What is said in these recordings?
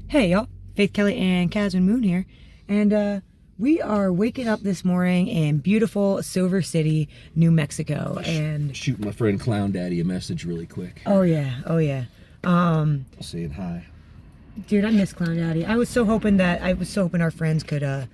Hey y'all, Faith, Kelly, and Caswyn Moon here, and we are waking up this morning in beautiful Silver City, New Mexico, and shooting my friend Clown Daddy a message really quick. Oh yeah. Saying hi. Dude, I miss Clown Daddy. I was so hoping our friends could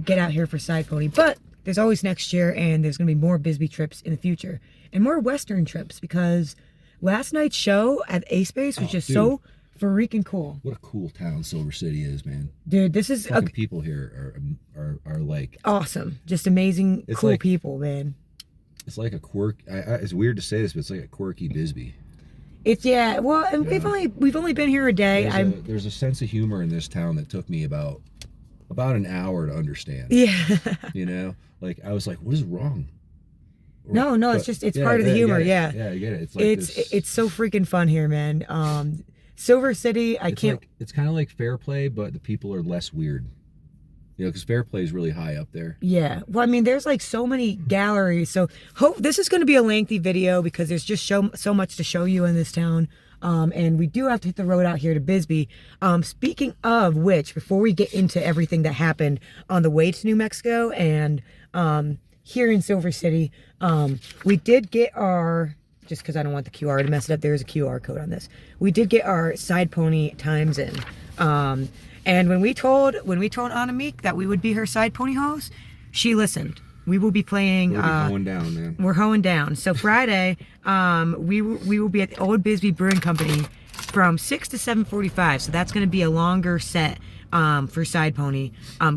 get out here for Side Pony, but there's always next year, and there's gonna be more Bisbee trips in the future, and more Western trips, because last night's show at AACE Space was just so freaking cool. What a cool town Silver City is, man. Dude, this is people here are like awesome, just amazing, cool like, people, man. It's like a quirk. It's weird to say this, but it's like a quirky Bisbee. It's well, and we've only been here a day. There's a sense of humor in this town that took me about an hour to understand. Yeah. You know, like I was like, what is wrong? No, it's part of the humor. Yeah, I get it. It's like it's so freaking fun here, man. Silver City, it's kind of like Fair Play, but the people are less weird. You know, because Fair Play is really high up there. Yeah. Well, I mean, there's like so many galleries. So this is going to be a lengthy video because there's just so much to show you in this town. And we do have to hit the road out here to Bisbee. Speaking of which, before we get into everything that happened on the way to New Mexico and here in Silver City, we did get our... Just because I don't want the QR to mess it up, there's a QR code on this. We did get our Side Pony times in. And when we told Anna Meek that we would be her Side Pony host, she listened. We will be playing... We're hoeing down, man. We're hoeing down. So Friday, we will be at the Old Bisbee Brewing Company from 6 to 7:45. So that's going to be a longer set for Side Pony.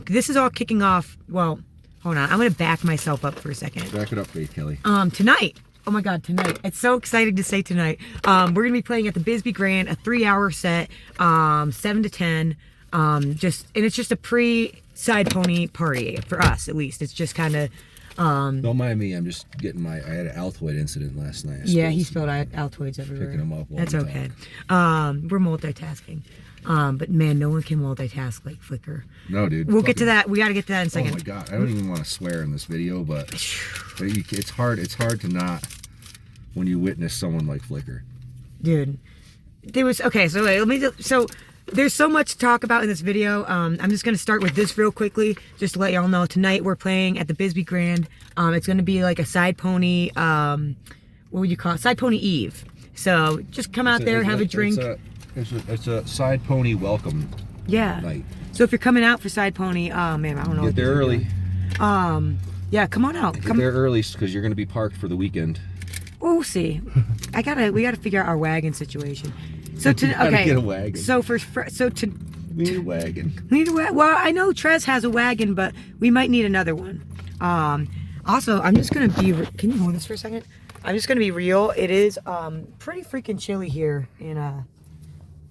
This is all kicking off... Well, hold on. I'm going to back myself up for a second. Back it up, Faith Kelly. Tonight... Oh my God, tonight. It's so exciting to say tonight. We're going to be playing at the Bisbee Grand, a 3-hour set, 7 to 10. And it's just a pre-Side Pony party, for us at least. It's just kind of... Don't mind me, I'm just getting I had an Altoid incident last night. Yeah, he spilled Altoids everywhere. Picking them up. That's okay. We're multitasking. But man, no one can multitask like Flickr. No, dude. We'll get to that. We got to get to that in a second. Oh my God, I don't even want to swear in this video, but it's hard to not when you witness someone like Flickr. Dude, there was So wait, so there's so much to talk about in this video. I'm just gonna start with this real quickly, just to let y'all know. Tonight we're playing at the Bisbee Grand. It's gonna be like a Side Pony. What would you call it? Side Pony Eve. So just come out there, have a drink. It's a Side Pony welcome night. So if you're coming out for Side Pony, man, I don't know. Get there early. Yeah, come on out. Get there early because you're gonna be parked for the weekend. We'll see. We gotta figure out our wagon situation. So get a wagon. We need a wagon. Well, I know Trez has a wagon, but we might need another one. Also, I'm just gonna be. Can you hold this for a second? I'm just gonna be real. It is pretty freaking chilly here, and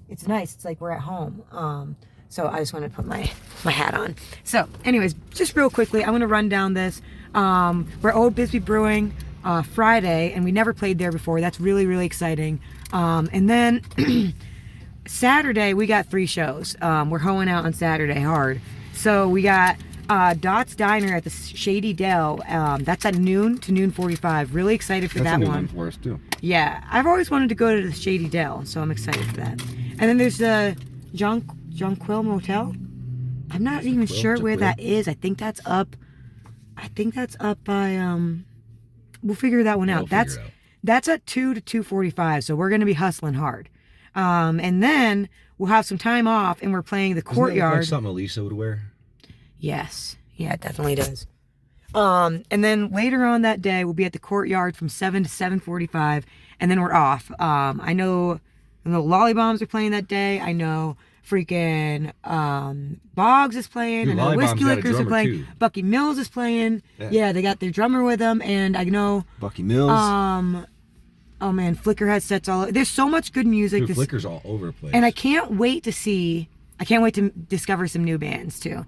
it's nice. It's like we're at home. So I just want to put my hat on. So, anyways, just real quickly, I want to run down this. We're Old Bisbee Brewing. Friday, and we never played there before. That's really, really exciting. And then Saturday we got 3 shows. We're hoeing out on Saturday hard. So we got Dot's Diner at the Shady Dell. That's at noon to noon 45. Really excited for that one. That's for us too. Yeah, I've always wanted to go to the Shady Dell, so I'm excited for that. And then there's the Jonquil Motel. I'm not even sure where that is. I think that's up by we'll figure that one out. That's at 2 to 2:45, so we're going to be hustling hard. And then we'll have some time off, and we're playing the Courtyard. Doesn't that look like something Elisa would wear? Yes. Yeah, it definitely does. And then later on that day, we'll be at the Courtyard from 7 to 7:45, and then we're off. I know Lollybombs are playing that day. I know freaking Boggs is playing. Dude, I know Whiskey Lickers are playing. Too. Bucky Mills is playing. Yeah, they got their drummer with them, and I know Bucky Mills. Oh man, Flickr has sets all over. There's so much good music. Dude, Flickr's all over the place. And I can't wait to discover some new bands too.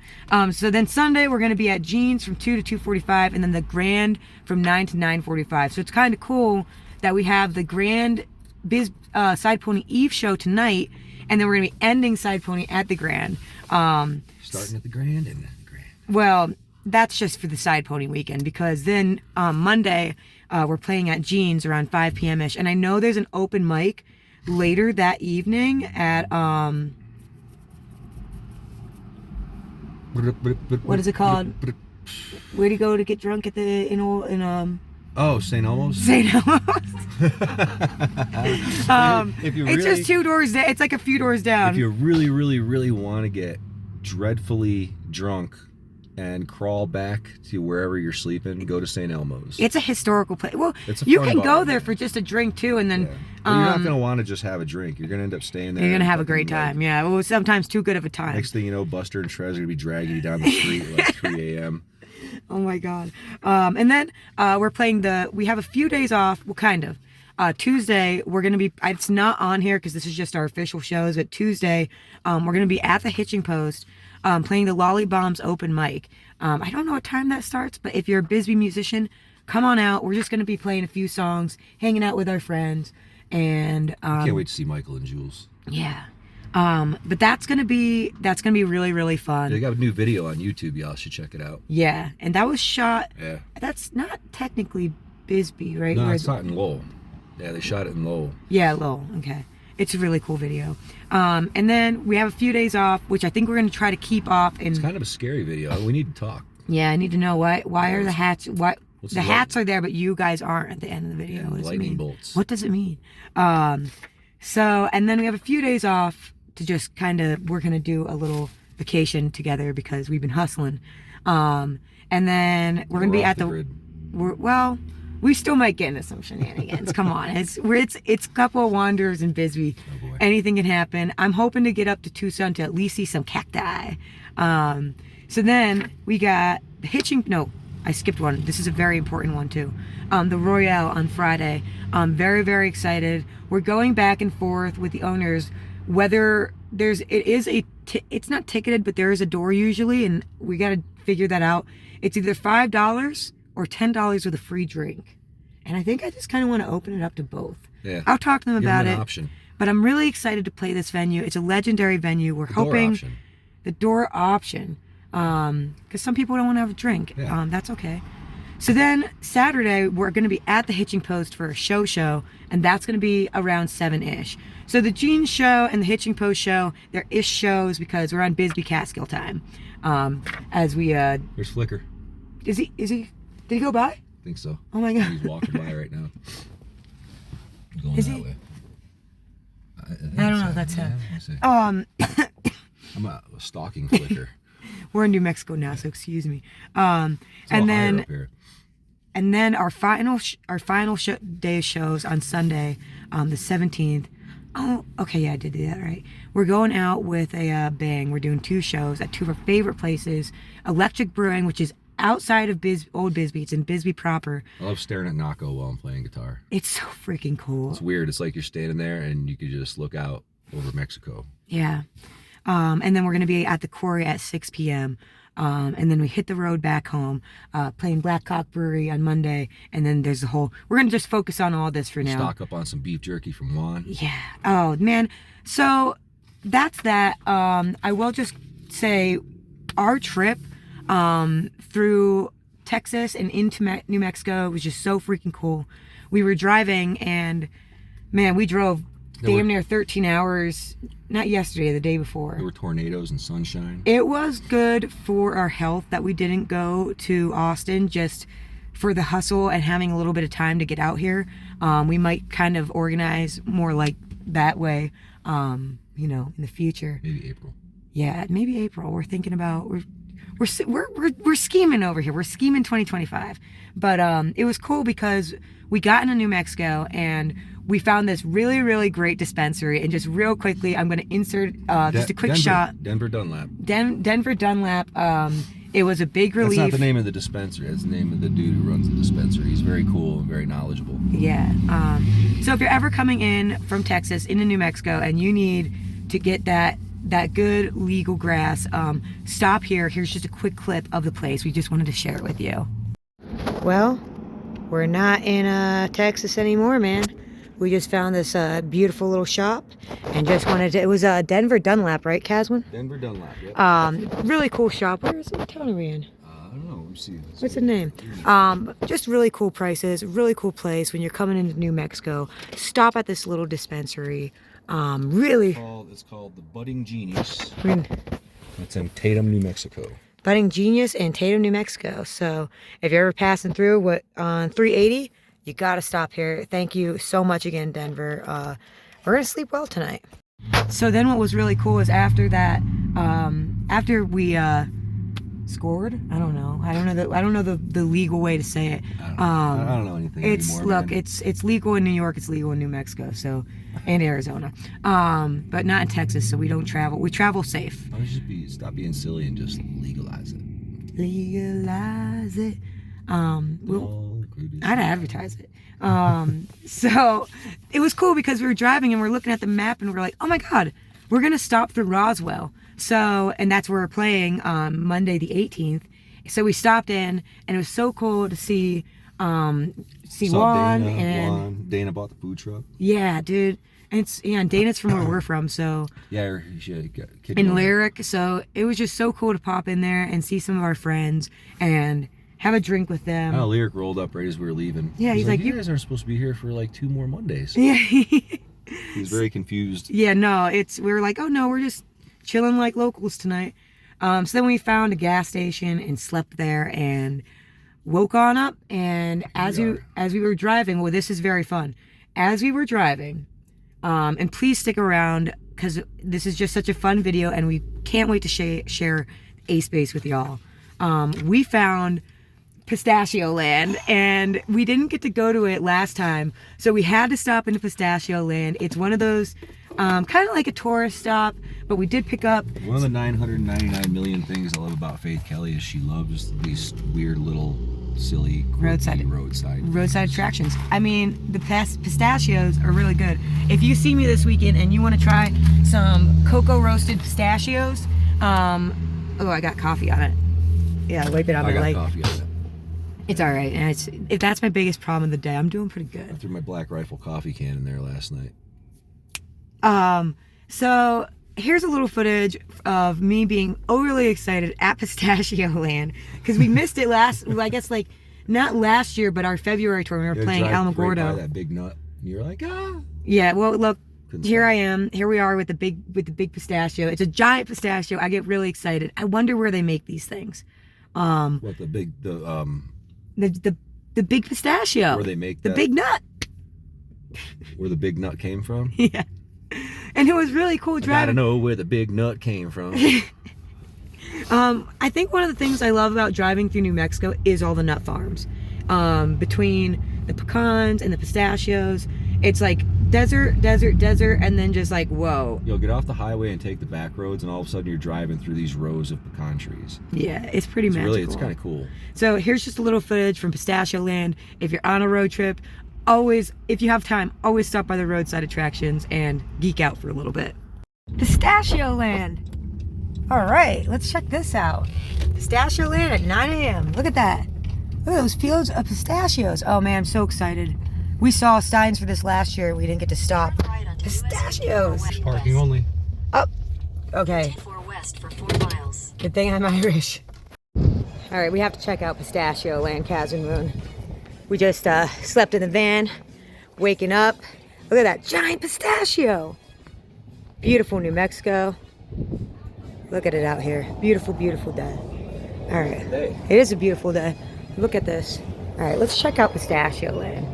So then Sunday we're gonna be at Jeans from 2 to 2:45, and then the Grand from 9 to 9:45. So it's kind of cool that we have the Grand Side Pony Eve show tonight. And then we're going to be ending Side Pony at the Grand. Starting at the Grand and the Grand. Well, that's just for the Side Pony weekend, because then Monday we're playing at Jeans around 5 p.m.-ish. And I know there's an open mic later that evening at What is it called? Where do you go to get drunk at the Oh, St. Elmo's. St. Elmo's. If you it's just 2 doors down. It's like a few doors down. If you really, really, really want to get dreadfully drunk and crawl back to wherever you're sleeping, go to St. Elmo's. It's a historical place. Well, it's a you fun can bar, go there man. for just a drink too, and then But you're not going to want to just have a drink. You're going to end up staying there. you're gonna have a fucking, great time. Yeah, well, sometimes too good of a time. Next thing you know, Buster and Trez are going to be dragging you down the street at like 3 a.m. Oh my god. And then we're playing we have a few days off. Well, kind of. Tuesday, we're going to be, it's not on here because this is just our official shows, but Tuesday, we're going to be at the Hitching Post playing the Lolly Bombs open mic. I don't know what time that starts, but if you're a Bisbee musician, come on out. We're just going to be playing a few songs, hanging out with our friends, and I can't wait to see Michael and Jules. Yeah. But that's gonna be really, really fun. They got a new video on YouTube, y'all should check it out. Yeah, and that was shot. Yeah. That's not technically Bisbee, right? No, it's not in Lowell. Yeah, they shot it in Lowell. Yeah, Lowell. Okay. It's a really cool video. And then we have a few days off, which I think we're gonna try to keep off. And it's kind of a scary video. We need to talk. Yeah, I need to know why are the hats the hats are there, but you guys aren't at the end of the video. Yeah, What does it lightning mean? bolts. What does it mean? So, and then we have a few days off to just we're gonna do a little vacation together because we've been hustling. And then we're gonna be at we still might get into some shenanigans. Come on, it's a couple of wanderers in Bisbee. Oh boy. Anything can happen. I'm hoping to get up to Tucson to at least see some cacti. So then we got the hitching. No, I skipped one. This is a very important one too. The Royale on Friday. I'm very, very excited. We're going back and forth with the owners whether it's not ticketed, but there is a door usually, and we got to figure that out. It's either $5 or $10 with a free drink. And I think I just kind of want to open it up to both. Yeah. I'll talk to them about it. Option. But I'm really excited to play this venue. It's a legendary venue. We're hoping the door option. Because some people don't want to have a drink. Yeah. That's okay. So then Saturday, we're going to be at the Hitching Post for a show, and that's going to be around 7-ish. So the Jeans show and the Hitching Post show, they're ish shows because we're on Bisbee Catskill time. As we There's Flicker. Is he did he go by? I think so. Oh my god. He's walking by right now. Going Is that he? way. I don't know if that's him. I'm a stalking Flicker. We're in New Mexico now, so excuse me. It's and all then higher up here. And then our final day of shows on Sunday, the 17th. Oh, okay, yeah, I did do that right. We're going out with a bang. We're doing 2 shows at 2 of our favorite places. Electric Brewing, which is outside of Old Bisbee. It's in Bisbee proper. I love staring at Naco while I'm playing guitar. It's so freaking cool. It's weird. It's like you're standing there and you could just look out over Mexico. Yeah. And then we're going to be at the Quarry at 6 p.m. And then we hit the road back home, playing Black Cock Brewery on Monday. And then there's we're going to just focus on all this for now. Stock up on some beef jerky from Juan. Yeah. Oh, man. So that's that. I will just say our trip through Texas and into New Mexico was just so freaking cool. We were driving and, man, we drove damn near 13 hours. Not yesterday, the day before. There were tornadoes and sunshine. It was good for our health that we didn't go to Austin just for the hustle and having a little bit of time to get out here. We might kind of organize more like that way, in the future. Maybe April. Yeah, maybe April. We're thinking about we're scheming over here. We're scheming 2025. But it was cool because we got into New Mexico and we found this really, really great dispensary. And just real quickly, I'm going to insert just a quick shot. Denver Dunlap. Denver Dunlap. It was a big relief. That's not the name of the dispensary. That's the name of the dude who runs the dispensary. He's very cool and very knowledgeable. Yeah. So if you're ever coming in from Texas into New Mexico and you need to get that good legal grass, stop here. Here's just a quick clip of the place. We just wanted to share it with you. Well, we're not in Texas anymore, man. We just found this beautiful little shop and just wanted to, it was Denver Dunlap, right, Caswyn? Denver Dunlap, yep. Really cool shop. What town are we in? I don't know. Let me see. What's the name? Just really cool prices, really cool place. When you're coming into New Mexico, stop at this little dispensary. Really. It's called the Budding Genius. It's in Tatum, New Mexico. Budding Genius in Tatum, New Mexico. So if you're ever passing through on 380, you got to stop here. Thank you so much again, Denver. We're going to sleep well tonight. So then what was really cool is after that, after we scored, I don't know the legal way to say it. I don't know anything anymore, look, man. it's legal in New York, it's legal in New Mexico, so, and Arizona, but not in Texas, so we don't travel. We travel safe. Why don't you just stop being silly and just legalize it? Legalize it. I'd advertise it. So it was cool because we were driving and we're looking at the map and we're like, oh my God, we're gonna stop through Roswell. So, and that's where we're playing on Monday the 18th. So we stopped in and it was so cool to see Juan and Dana bought the food truck. Yeah, dude. And Dana's from where we're from, so yeah, in Lyric. So it was just so cool to pop in there and see some of our friends and have a drink with them. Oh, Lyric rolled up right as we were leaving. Yeah, he's like, you guys aren't supposed to be here for like 2 more Mondays. Yeah. He's very confused. Yeah, no, we were like, oh no, we're just chilling like locals tonight. So then we found a gas station and slept there and woke on up. And as we were driving, well, this is very fun. As we were driving, and please stick around because this is just such a fun video and we can't wait to share AACE Space with y'all. We found Pistachio Land and we didn't get to go to it last time, so we had to stop into Pistachio Land. It's one of those kind of like a tourist stop, but we did pick up one of the 999 million things I love about Faith Kelly is she loves these weird little silly roadside attractions. I mean, the pistachios are really good. If you see me this weekend and you want to try some cocoa roasted pistachios, oh, I got coffee on it. Yeah, wipe it on my leg. I got coffee on it. It's all right, and if that's my biggest problem of the day, I'm doing pretty good. I threw my Black Rifle coffee can in there last night. So here's a little footage of me being overly excited at Pistachio Land because we missed it I guess like not last year, but our February tour. We were playing Alamogordo. Right by that big nut. And you're like, ah. Yeah. Well, look, here I am. Here we are with the big pistachio. It's a giant pistachio. I get really excited. I wonder where they make these things. What the big pistachio. Where they make the big nut. Where the big nut came from? Yeah. And it was really cool driving. I gotta know where the big nut came from. I think one of the things I love about driving through New Mexico is all the nut farms. Between the pecans and the pistachios, it's like desert, and then just like, whoa. You'll get off the highway and take the back roads, and all of a sudden you're driving through these rows of pecan trees. Yeah, it's pretty magical. It's kind of cool. So here's just a little footage from Pistachio Land. If you're on a road trip, always, if you have time, always stop by the roadside attractions and geek out for a little bit. Pistachio Land. All right, let's check this out. Pistachio Land at 9 a.m. Look at that. Look at those fields of pistachios. Oh man, I'm so excited. We saw signs for this last year. We didn't get to stop. Pistachios. Parking only. Oh, okay. Good thing I'm Irish. All right, we have to check out Pistachio Land, Caswyn. We just slept in the van, waking up. Look at that giant pistachio. Beautiful New Mexico. Look at it out here. Beautiful, beautiful day. All right. It is a beautiful day. Look at this. All right, let's check out Pistachio Land.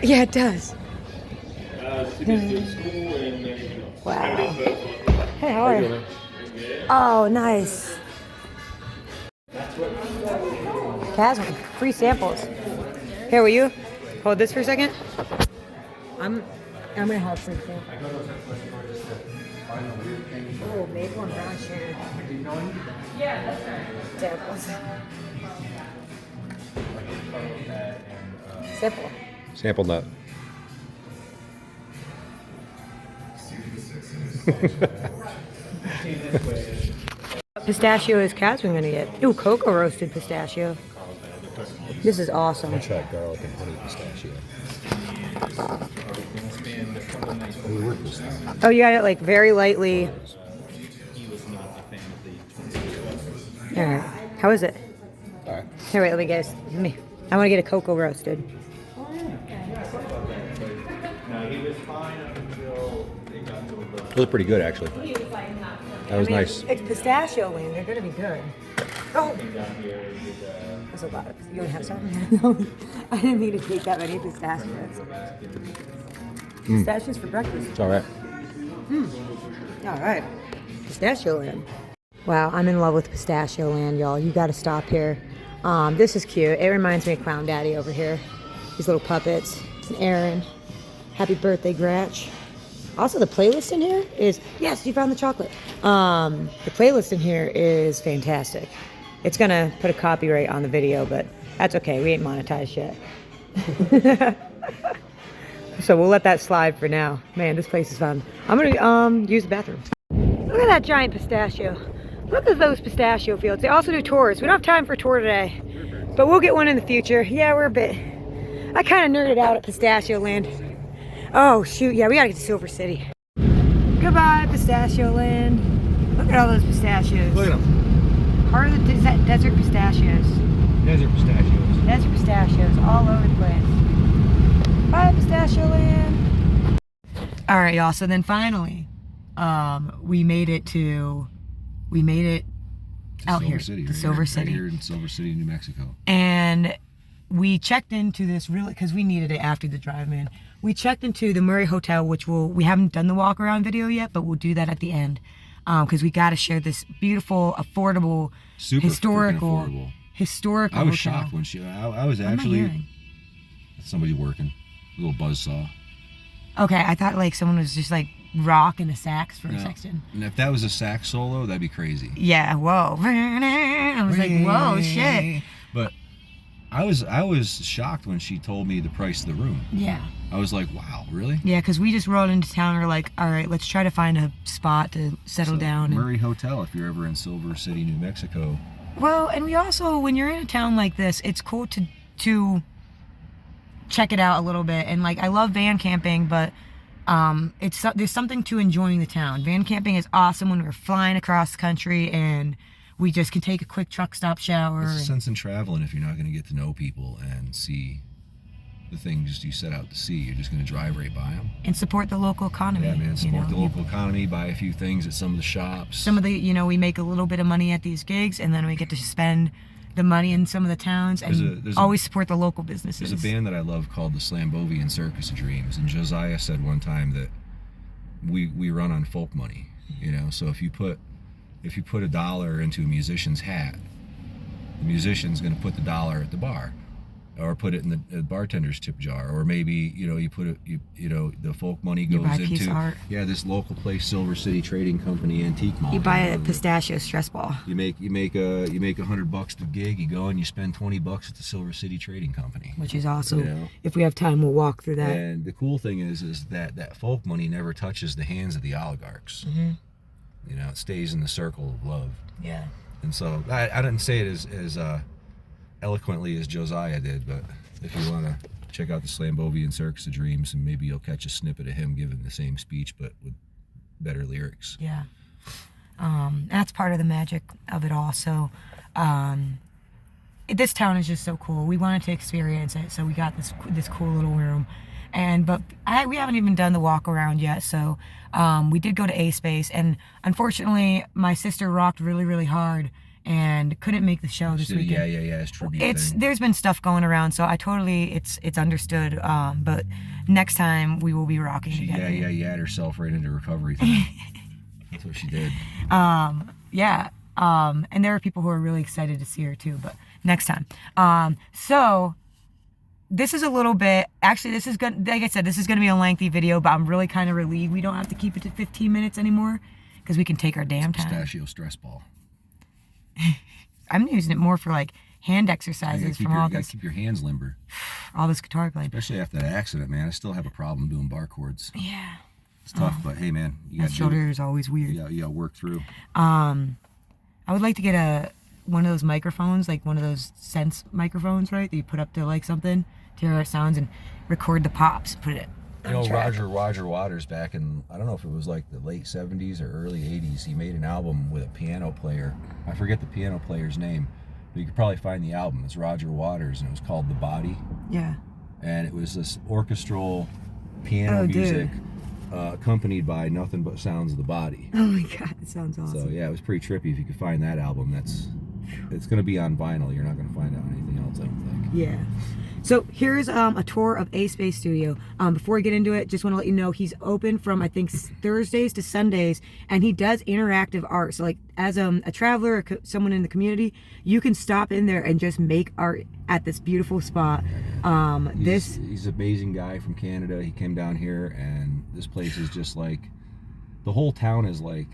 Yeah, it does. Wow. Hey, how are you? Oh, nice. Caswyn, free samples. Here, will you hold this for a second? I'm gonna have free samples. Oh, maple and brown sugar. Yeah, that's right. Samples. Simple. Sample nut. Pistachio is Caswyn gonna get? Ooh, cocoa roasted pistachio. This is awesome. I tried garlic and honey pistachio. Oh, you got it like very lightly. All right. How is it? All right. Here, wait. Let me guess. I want to get a cocoa roasted. It was pretty good, actually. That was nice. It's Pistachio Land. They're gonna be good. Oh, that's a lot. You want to have some? I didn't mean to take that many pistachios. Pistachios for breakfast. It's all right. All right. Pistachio Land. Wow, I'm in love with Pistachio Land, y'all. You got to stop here. This is cute. It reminds me of Clown Daddy over here. These little puppets. It's an Aaron. Happy birthday, Gratch. Also, the playlist in here is... Yes, you found the chocolate. The playlist in here is fantastic. It's going to put a copyright on the video, but that's okay. We ain't monetized yet. So we'll let that slide for now. Man, this place is fun. I'm going to use the bathroom. Look at that giant pistachio. Look at those pistachio fields. They also do tours. We don't have time for a tour today, but we'll get one in the future. Yeah, we're a bit... I kind of nerded out at Pistachio Land. Oh, shoot. Yeah, we got to get to Silver City. Goodbye, Pistachio Land. Look at all those pistachios. Look at them. Part of the desert pistachios. Desert pistachios. Desert pistachios all over the place. Bye, Pistachio Land. All right, y'all. So then finally, we made it out here, to Silver City. Right here in Silver City, New Mexico. And we checked into this really, because we needed it after the drive-in. We checked into the Murray Hotel, which we haven't done the walk around video yet, but we'll do that at the end. Because we got to share this beautiful, affordable, historical I was shocked when I was actually, somebody working, a little buzzsaw. Okay, I thought like someone was just like rocking a sax for a section. And if that was a sax solo, that'd be crazy. Yeah, whoa. I was like, whoa, shit. But I was shocked when she told me the price of the room. Yeah. I was like, wow, really? Yeah, because we just rolled into town and we're like, all right, let's try to find a spot to settle down. Murray Hotel, if you're ever in Silver City, New Mexico. Well, and we also, when you're in a town like this, it's cool to check it out a little bit. And like, I love van camping, but there's something to enjoying the town. Van camping is awesome when we're flying across the country and we just can take a quick truck stop shower. There's a sense in traveling if you're not going to get to know people and see the things you set out to see. You're just going to drive right by them. And support the local economy. Yeah, man, support the local economy, buy a few things at some of the shops. Some of the, we make a little bit of money at these gigs and then we get to spend the money in some of the towns and always support the local businesses. There's a band that I love called the Slambovian Circus of Dreams, and Josiah said one time that we run on folk money, so if you put $1 into a musician's hat, the musician's going to put the dollar at the bar or put it in the bartender's tip jar, or maybe you put it the folk money goes into this local place, Silver City Trading Company Antique Mall. You buy a pistachio stress ball. You make $100 to gig. You go and you spend $20 at the Silver City Trading Company, which is also if we have time we'll walk through that. And the cool thing is that folk money never touches the hands of the oligarchs. It stays in the circle of love. Yeah. And so I didn't say it as eloquently as Josiah did, but if you want to check out the Slambovian Circus of Dreams, and maybe you'll catch a snippet of him giving the same speech but with better lyrics. Yeah. That's part of the magic of it all. So this town is just so cool. We wanted to experience it, so we got this cool little room. But we haven't even done the walk around yet, so we did go to AACE Space, and unfortunately my sister rocked really, really hard and couldn't make the show this weekend. Yeah, it's tribute thing. There's been stuff going around, so I totally it's understood. But next time we will be rocking together. Yeah, had herself right into recovery time. That's what she did. And there are people who are really excited to see her too, but next time. So this is a little bit, actually this is good, like I said, this is going to be a lengthy video, but I'm really kind of relieved we don't have to keep it to 15 minutes anymore, because we can take our damn time. Pistachio stress ball. I'm using it more for like hand exercises from all this. Keep your hands limber. All this guitar playing. Especially after that accident, man. I still have a problem doing bar chords. Yeah. It's tough, but hey, man, you got shoulder is always weird. You got to work through. I would like to get one of those microphones, like one of those Sense microphones, right? That you put up to like something to hear how it sounds and record the pops. Put it. Roger Waters back in, I don't know if it was like the late 70s or early 80s, he made an album with a piano player. I forget the piano player's name, but you could probably find the album. It's Roger Waters, and it was called The Body. Yeah. And it was this orchestral piano music accompanied by Nothing But Sounds of the Body. Oh my god, it sounds awesome. So yeah, it was pretty trippy. If you could find that album, it's going to be on vinyl. You're not going to find it on anything else, I don't think. Yeah. So here's a tour of AACE Studio. Before we get into it, just want to let you know he's open from, I think, Thursdays to Sundays, and he does interactive art. So like as a traveler or someone in the community, you can stop in there and just make art at this beautiful spot. He's an amazing guy from Canada. He came down here, and this place is just like, the whole town is like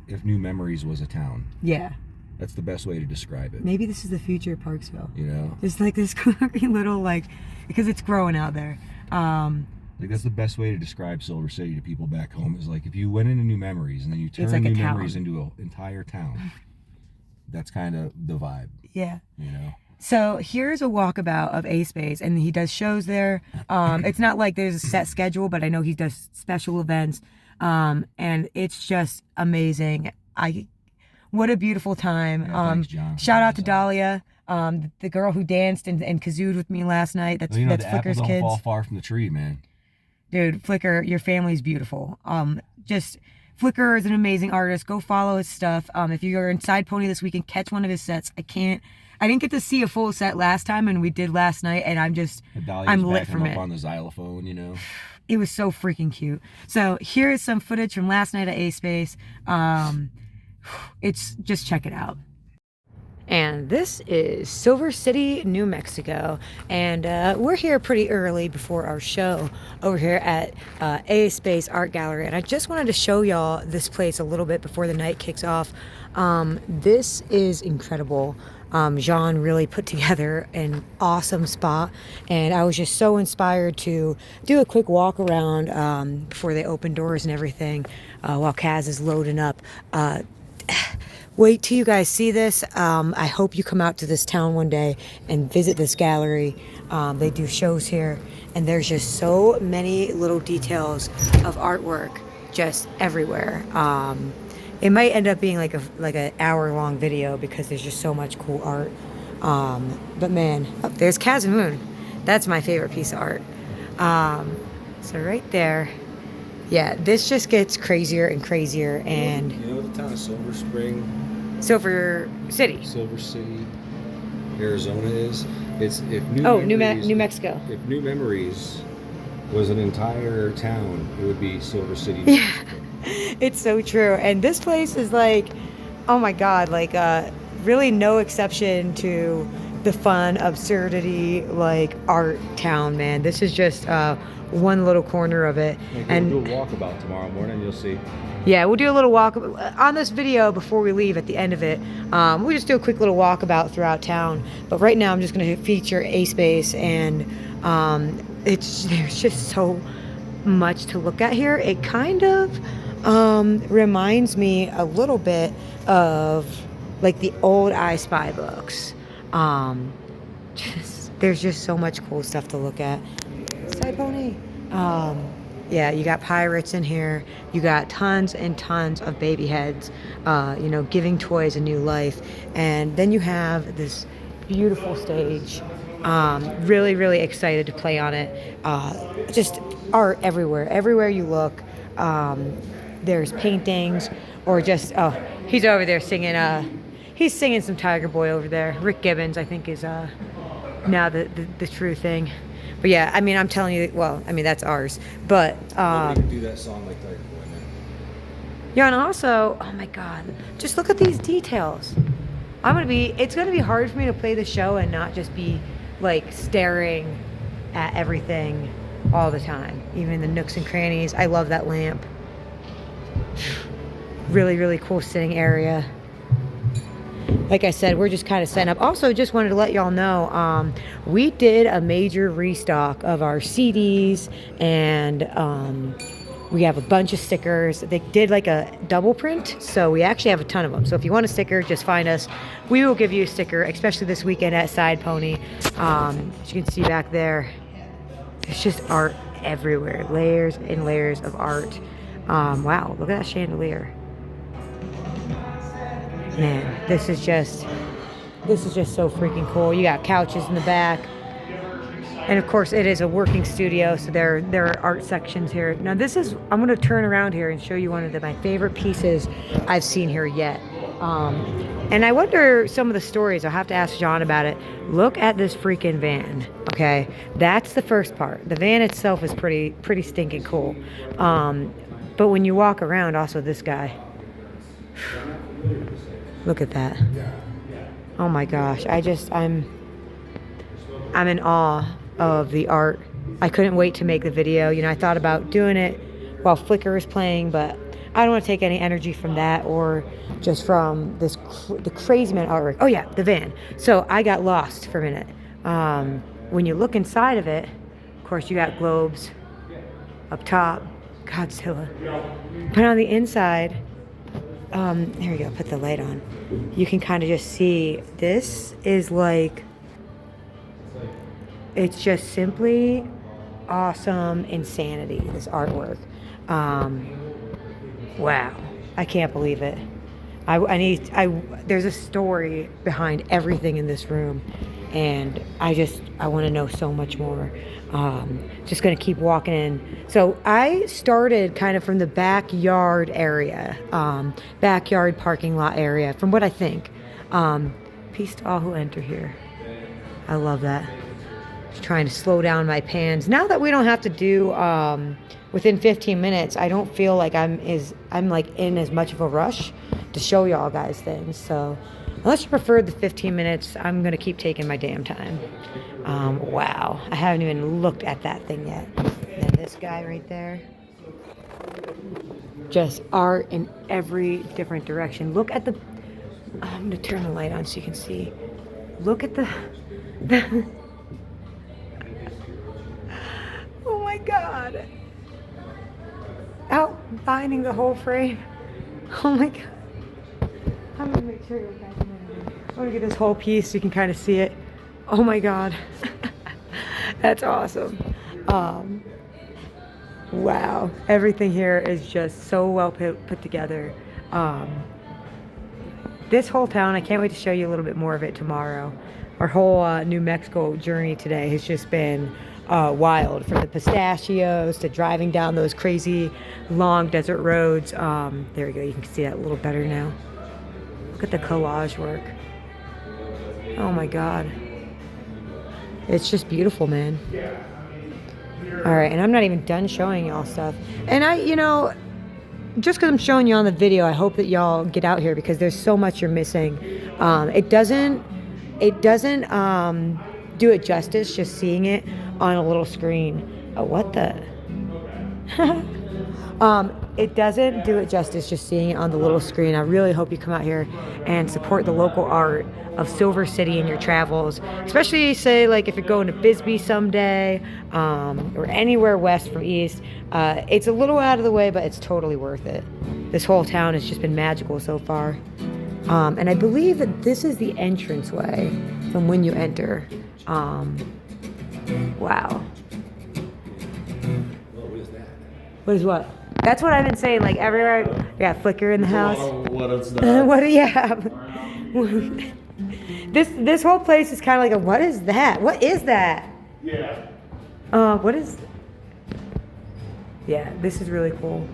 if New Memories was a town. Yeah. That's the best way to describe it. Maybe this is the future of Parksville. You know? There's like this quirky little, like, because it's growing out there. Like that's the best way to describe Silver City to people back home, is like if you went into New Memories and then you turn like New Memories into an entire town. That's kind of the vibe. Yeah. You know? So here's a walkabout of AACE, and he does shows there. It's not like there's a set schedule, but I know he does special events. And it's just amazing. What a beautiful time. Yeah, thanks, John. Shout out to Dahlia, the girl who danced and kazooed with me last night. That's the Flicker's apple don't kids. fall far from the tree, man. Dude, Flicker, your family's beautiful. Flicker is an amazing artist. Go follow his stuff. If you're in Side Pony this weekend, catch one of his sets. I didn't get to see a full set last time, and we did last night, and I'm lit from it. On the xylophone, you know. It was so freaking cute. So here is some footage from last night at AACE. It's just check it out. And this is Silver City, New Mexico, and we're here pretty early before our show over here at AACE Art Gallery, and I just wanted to show y'all this place a little bit before the night kicks off. This is incredible. Jean really put together an awesome spot, and I was just so inspired to do a quick walk around before they open doors and everything while Kaz is loading up. Wait till you guys see this. I hope you come out to this town one day and visit this gallery. They do shows here, and there's just so many little details of artwork just everywhere. It might end up being like an hour-long video because there's just so much cool art. But man, there's Caswyn. That's my favorite piece of art. So right there. Yeah, this just gets crazier and crazier. And you know the town of Silver City, Arizona is? It's New Mexico. If New Memories was an entire town, it would be Silver City. Yeah, it's so true. And this place is like, oh my God, like really no exception to the fun, absurdity, like art town, man. This is just one little corner of it. And we'll do a walkabout tomorrow morning, you'll see. Yeah, we'll do a little walk on this video before we leave at the end of it. We'll just do a quick little walkabout throughout town. But right now I'm just going to feature AACE, and there's just so much to look at here. It kind of reminds me a little bit of like the old I Spy books. There's just so much cool stuff to look at. Side Pony. Yeah, you got pirates in here. You got tons and tons of baby heads, giving toys a new life. And then you have this beautiful stage. Really, really excited to play on it. Just art everywhere. Everywhere you look, there's paintings or just, he's over there singing, he's singing some Tiger Boy over there. Rick Gibbons, I think, is now the true thing. But yeah, I mean, I'm telling you, that's ours. But nobody can do that song like Tiger Boy, man. Yeah, and also, oh my God, just look at these details. It's gonna be hard for me to play the show and not just be like staring at everything all the time, even the nooks and crannies. I love that lamp. Really, really cool sitting area. Like I said, we're just kind of setting up. Also, just wanted to let y'all know, we did a major restock of our CDs, and we have a bunch of stickers. They did like a double print, so we actually have a ton of them. So if you want a sticker, just find us. We will give you a sticker, especially this weekend at Side Pony. As you can see back there, it's just art everywhere. Layers and layers of art. Wow, look at that chandelier. Man, this is just so freaking cool. You got couches in the back. And of course, it is a working studio, so there are art sections here. Now this is, I'm gonna turn around here and show you one of my favorite pieces I've seen here yet. And I wonder some of the stories. I'll have to ask John about it. Look at this freaking van, okay? That's the first part. The van itself is pretty stinking cool. But when you walk around, also this guy. Look at that. Oh my gosh, I'm in awe of the art. I couldn't wait to make the video. You know, I thought about doing it while Flickr is playing, but I don't want to take any energy from that or just from the crazy amount of artwork. Oh yeah, the van. So I got lost for a minute. When you look inside of it, of course you got globes up top, Godzilla. But on the inside, there we go, put the light on. You can kind of just see, this is like, it's just simply awesome insanity, this artwork. Wow, I can't believe it. There's a story behind everything in this room, and I want to know so much more. Just gonna keep walking in. So I started kind of from the backyard area, backyard parking lot area, from what I think. Peace to all who enter here. I love that. Just trying to slow down my pans. Now that we don't have to do within 15 minutes, I don't feel like I'm like in as much of a rush to show y'all guys things. So unless you prefer the 15 minutes, I'm gonna keep taking my damn time. Wow, I haven't even looked at that thing yet. And this guy right there, just art in every different direction. Look at the, I'm gonna turn the light on so you can see. Look at the oh my God. Outlining the whole frame. Oh my God. I'm gonna make sure you're back in there. I'm gonna get this whole piece so you can kind of see it. Oh my God. That's awesome. Wow. Everything here is just so well put together. This whole town, I can't wait to show you a little bit more of it tomorrow. Our whole New Mexico journey today has just been wild, from the pistachios to driving down those crazy long desert roads. There we go, you can see that a little better now. Look at the collage work. Oh my God. It's just beautiful, man. All right, and I'm not even done showing y'all stuff. And just because I'm showing you on the video, I hope that y'all get out here because there's so much you're missing. It doesn't do it justice just seeing it on a little screen. Oh, what the? It doesn't do it justice just seeing it on the little screen. I really hope you come out here and support the local art of Silver City in your travels, especially say like if you're going to Bisbee someday, or anywhere west from east. It's a little out of the way, but it's totally worth it. This whole town has just been magical so far. And I believe that this is the entranceway from when you enter. Wow. What is that? What is what? That's what I've been saying, like everywhere. We got Flickr in the house. What is that? What do you have? This whole place is kind of like a, what is that? What is that? Yeah. What is... Yeah, this is really cool.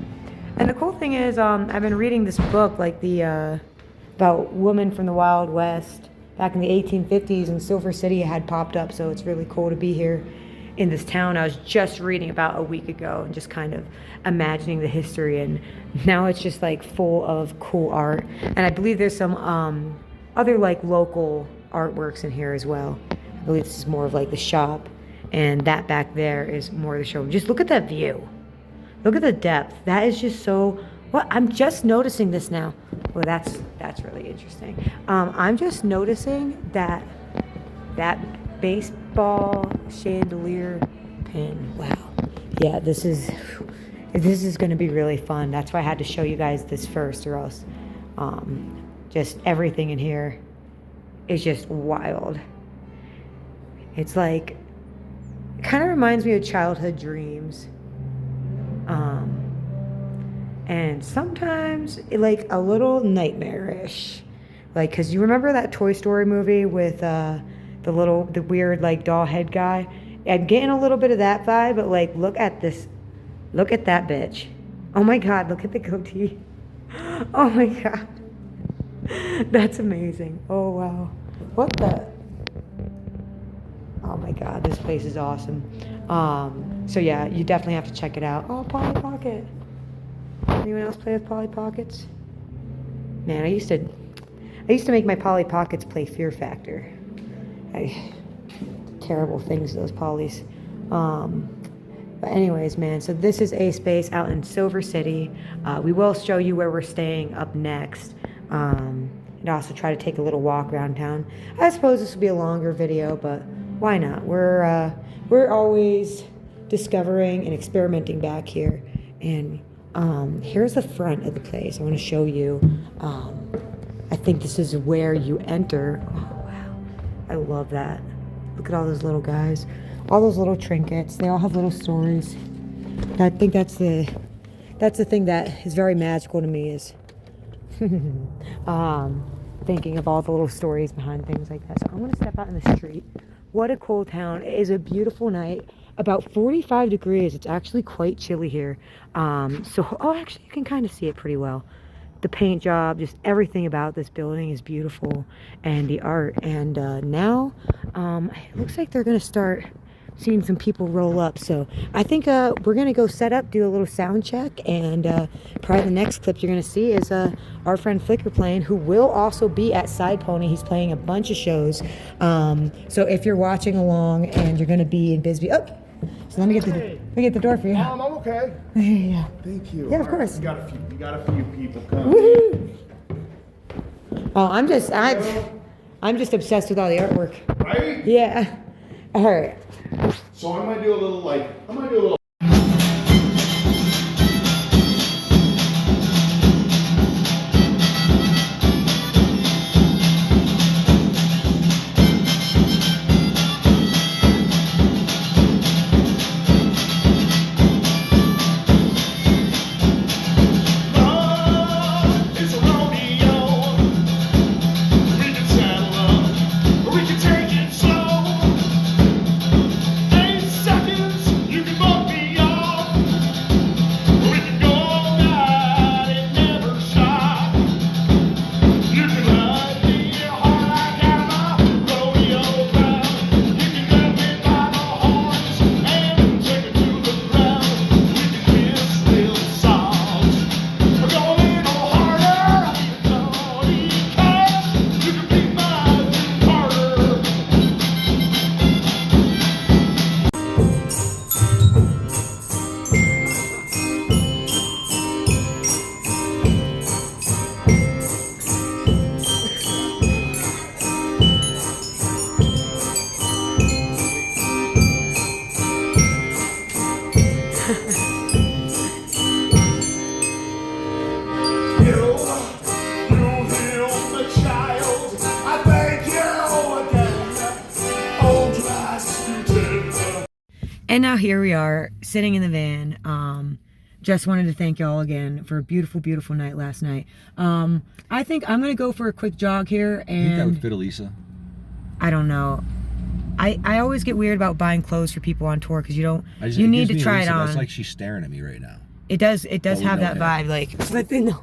And the cool thing is, I've been reading this book, like about women from the Wild West back in the 1850s, and Silver City had popped up, so it's really cool to be here in this town. I was just reading about a week ago and just kind of imagining the history, and now it's just like full of cool art. And I believe there's some other like local artworks in here as well. I believe this is more of like the shop, and that back there is more of the showroom. Just look at that view. Look at the depth. That is just so... What? I'm just noticing this now. Well, that's really interesting. I'm just noticing that baseball chandelier pin. Wow. Yeah, this is going to be really fun. That's why I had to show you guys this first, or else just everything in here is just wild. It's like, it kind of reminds me of childhood dreams. And sometimes like a little nightmarish, like, cause you remember that Toy Story movie with the weird like doll head guy? I'm getting a little bit of that vibe, but like, look at this. Look at that bitch. Oh my God, look at the goatee. Oh my God. That's amazing. Oh wow. What the? Oh my God, this place is awesome. So yeah, you definitely have to check it out. Oh, Polly Pocket. Anyone else play with Polly Pockets? Man, I used to make my Polly Pockets play Fear Factor. Terrible things, those Pollys. But anyways, man, so this is a space out in Silver City. We will show you where we're staying up next. And also try to take a little walk around town. I suppose this will be a longer video, but why not? We're always discovering and experimenting back here. And here's the front of the place. I want to show you. I think this is where you enter. Oh wow, I love that. Look at all those little guys, all those little trinkets. They all have little stories. I think that's the thing that is very magical to me is thinking of all the little stories behind things like that. So I'm gonna step out in the street. What a cool town. It is a beautiful night. About 45 degrees. It's actually quite chilly here. Actually you can kind of see it pretty well. The paint job, just everything about this building is beautiful, and the art. And now it looks like they're gonna start seeing some people roll up. So I think we're gonna go set up, do a little sound check, and probably the next clip you're gonna see is our friend Flicker playing, who will also be at Side Pony. He's playing a bunch of shows. So if you're watching along and you're gonna be in Bisbee, so let me get the door for you. I'm okay. Yeah. Thank you. Yeah, of course. You got a few people coming. Woohoo! Oh, I'm just obsessed with all the artwork. Right? Yeah. All right. So I might do a little. And now here we are, sitting in the van. Just wanted to thank y'all again for a beautiful, beautiful night last night. I think I'm gonna go for a quick jog here, and I think that would fit Elisa. I don't know. I always get weird about buying clothes for people on tour because you need to try it on. That's like she's staring at me right now. It does have that vibe, like, but then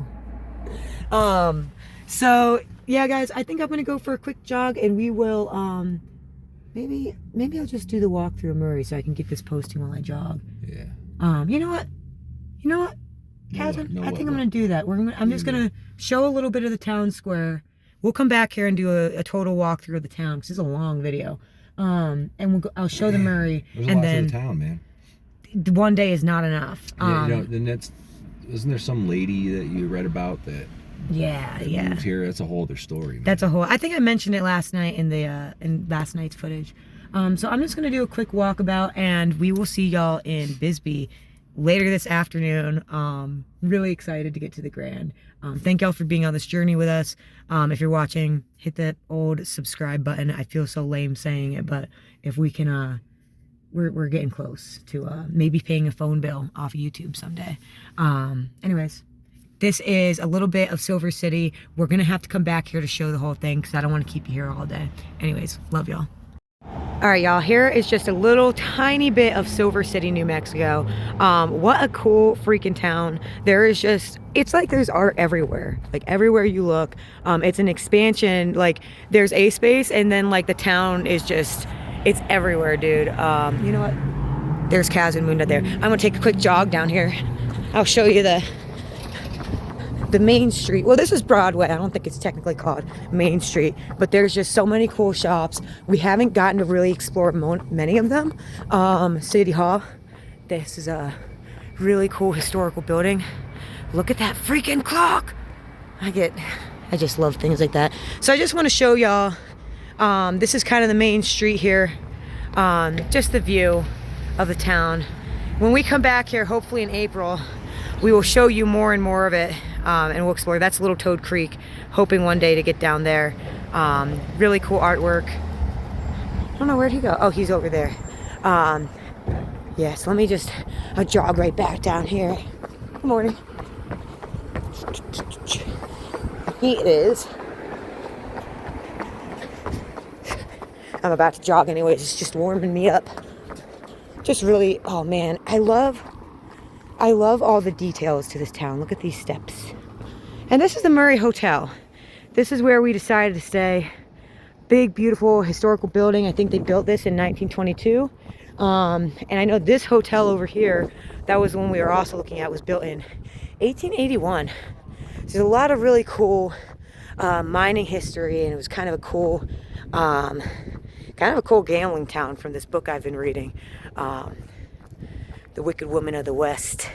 no. So yeah, guys, I think I'm gonna go for a quick jog, and we will maybe I'll just do the walk through Murray so I can get this posting while I jog. Yeah. You know what, Caswyn? I think I'm gonna do that. I'm just gonna show a little bit of the town square. We'll come back here and do a total walkthrough of the town because it's a long video. And I'll show the Murray. There's a and lot then to the town, man. One day is not enough. Then isn't there some lady that you read about that? Yeah. Moved here? That's a whole other story, man. That's a whole. I think I mentioned it last night in last night's footage. So I'm just gonna do a quick walkabout, and we will see y'all in Bisbee later this afternoon. Really excited to get to the Grand. Thank y'all for being on this journey with us. If you're watching, hit that old subscribe button. I feel so lame saying it, but if we can, we're getting close to maybe paying a phone bill off of YouTube someday. Anyways, this is a little bit of Silver City. We're gonna have to come back here to show the whole thing because I don't want to keep you here all day. Anyways, love y'all. All right, y'all, here is just a little tiny bit of Silver City, New Mexico. What a cool freaking town. There is just, it's like there's art everywhere. Like everywhere you look. It's an expansion. Like there's a space and then like the town is just, it's everywhere, dude. You know what? There's Caswyn Moon out there. I'm gonna take a quick jog down here. I'll show you the main street. Well, this is Broadway. I don't think it's technically called Main Street, but there's just so many cool shops. We haven't gotten to really explore many of them. City Hall. This is a really cool historical building. Look at that freaking clock. I just love things like that. So I just want to show y'all, this is kind of the main street here. Just the view of the town. When we come back here, hopefully in April, we will show you more and more of it, and we'll explore. That's Little Toad Creek, hoping one day to get down there. Really cool artwork. I don't know, where'd he go? Oh, he's over there. Yes, let me just jog right back down here. Good morning. He is. I'm about to jog anyways. It's just warming me up. Just really, oh man, I love all the details to this town. Look at these steps. And this is the Murray Hotel. This is where we decided to stay. Big, beautiful historical building. I think they built this in 1922. And I know this hotel over here, that was the one we were also looking at, was built in 1881. So there's a lot of really cool mining history, and it was kind of a cool gambling town from this book I've been reading. The Wicked Woman of the West.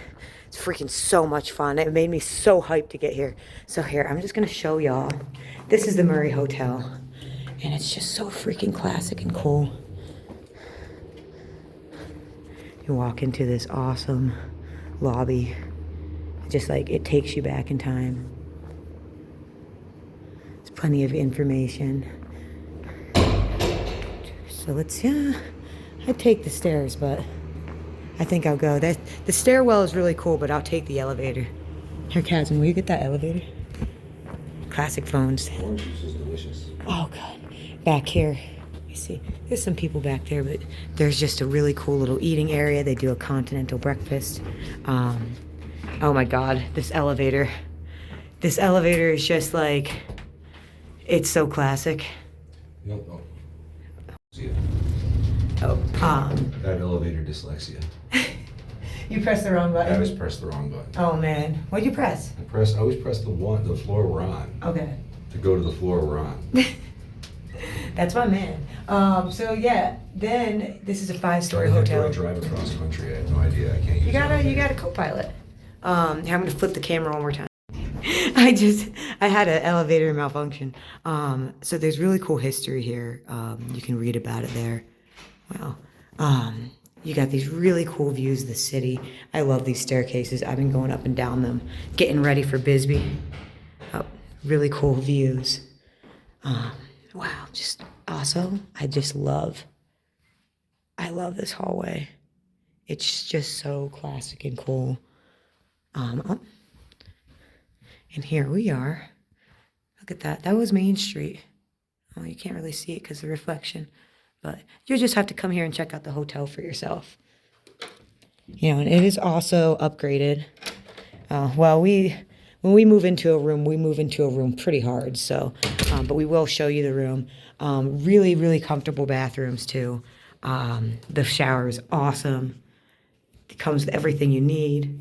It's freaking so much fun. It made me so hyped to get here. So here, I'm just gonna show y'all. This is the Murray Hotel. And it's just so freaking classic and cool. You walk into this awesome lobby. Just like, it takes you back in time. There's plenty of information. So let's, I'd take the stairs, but I think I'll go. The stairwell is really cool, but I'll take the elevator. Here, Caswyn, will you get that elevator? Classic phones. Orange juice is delicious. Oh, God. Back here, you see, there's some people back there, but there's just a really cool little eating area. They do a continental breakfast. Oh my God, this elevator. This elevator is just like, it's so classic. Yep. Oh. That elevator dyslexia. You pressed the wrong button. I always press the wrong button. Oh man, what'd you press? I always press the floor we're on. Okay. To go to the floor we're on. That's my man. So yeah, then this is a 5-story I hotel. drive across country. I have no idea. I can't use it. You got a co-pilot. Here, I'm gonna flip the camera one more time. I had an elevator malfunction. So there's really cool history here. You can read about it there. Wow. You got these really cool views of the city. I love these staircases. I've been going up and down them, getting ready for Bisbee. Oh, really cool views. Wow, just also, I love this hallway. It's just so classic and cool. And here we are. Look at that. That was Main Street. Oh, you can't really see it because of the reflection. But you just have to come here and check out the hotel for yourself. You know, and it is also upgraded. When we move into a room, we move into a room pretty hard. So, but we will show you the room. Really, really comfortable bathrooms too. The shower is awesome. It comes with everything you need.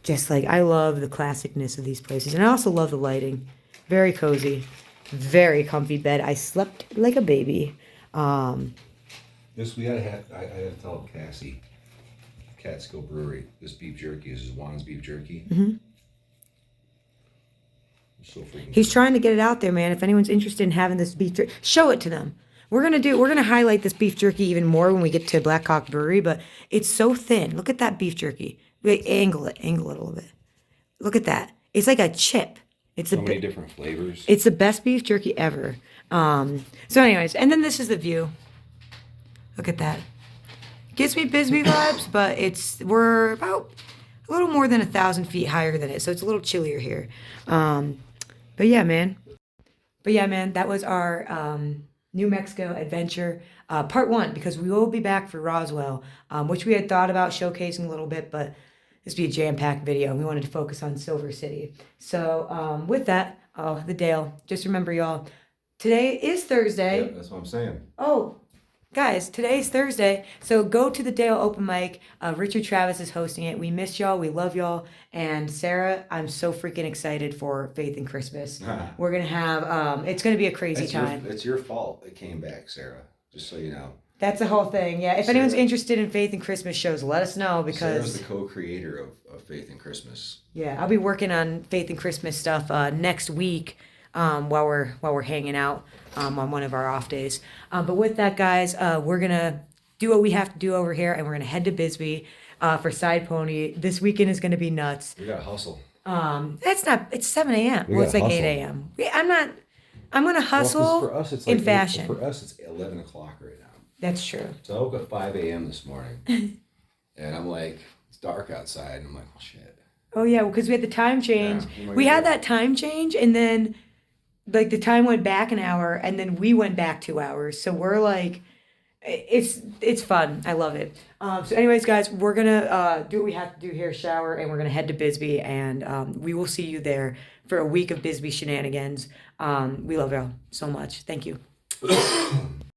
Just like, I love the classicness of these places. And I also love the lighting. Very cozy. Very comfy bed. I slept like a baby. This, I had to tell Cassie, Catskill Brewery, this beef jerky is Juan's beef jerky. Mm-hmm. So freaking He's trying to get it out there, man. If anyone's interested in having this beef jerky, show it to them. We're gonna highlight this beef jerky even more when we get to Black Hawk Brewery, but it's so thin. Look at that beef jerky. Wait, angle it a little bit. Look at that. It's like a chip. It's so many different flavors. It's the best beef jerky ever. So anyways, and then this is the view. Look at that. Gives me Bisbee vibes, but we're about a little more than 1,000 feet higher than it, so it's a little chillier here. But yeah, man. But yeah, man, that was our New Mexico adventure, part one, because we will be back for Roswell, which we had thought about showcasing a little bit, but this would be a jam-packed video. We wanted to focus on Silver City. So with that, the Dale, just remember, y'all, today is Thursday. Yeah, that's what I'm saying. Oh, guys, today's Thursday, so go to the Dale open mic. Richard Travis is hosting it. We miss y'all. We love y'all. And Sarah, I'm so freaking excited for Faith and Christmas. We're going to have, it's going to be a crazy time. It's your fault it came back, Sarah, just so you know. That's the whole thing, yeah. If anyone's interested in Faith and Christmas shows, let us know, because Sarah's the co-creator of Faith and Christmas. Yeah, I'll be working on Faith and Christmas stuff next week while we're hanging out on one of our off days. But with that, guys, we're gonna do what we have to do over here, and we're gonna head to Bisbee for Side Pony. This weekend is gonna be nuts. We gotta hustle. It's 7 a.m. Well, it's like hustle. 8 a.m. I'm gonna hustle for us, it's in like fashion. For us, it's 11 o'clock right now. That's true. So I woke up 5 a.m. this morning, and I'm like, it's dark outside, and I'm like, oh shit. Oh yeah, because we had the time change. Yeah, we had that time change, and then like the time went back an hour, and then we went back 2 hours. So we're like, it's fun. I love it. So anyways, guys, we're gonna do what we have to do here, shower, and we're gonna head to Bisbee, and we will see you there for a week of Bisbee shenanigans. We love y'all so much. Thank you.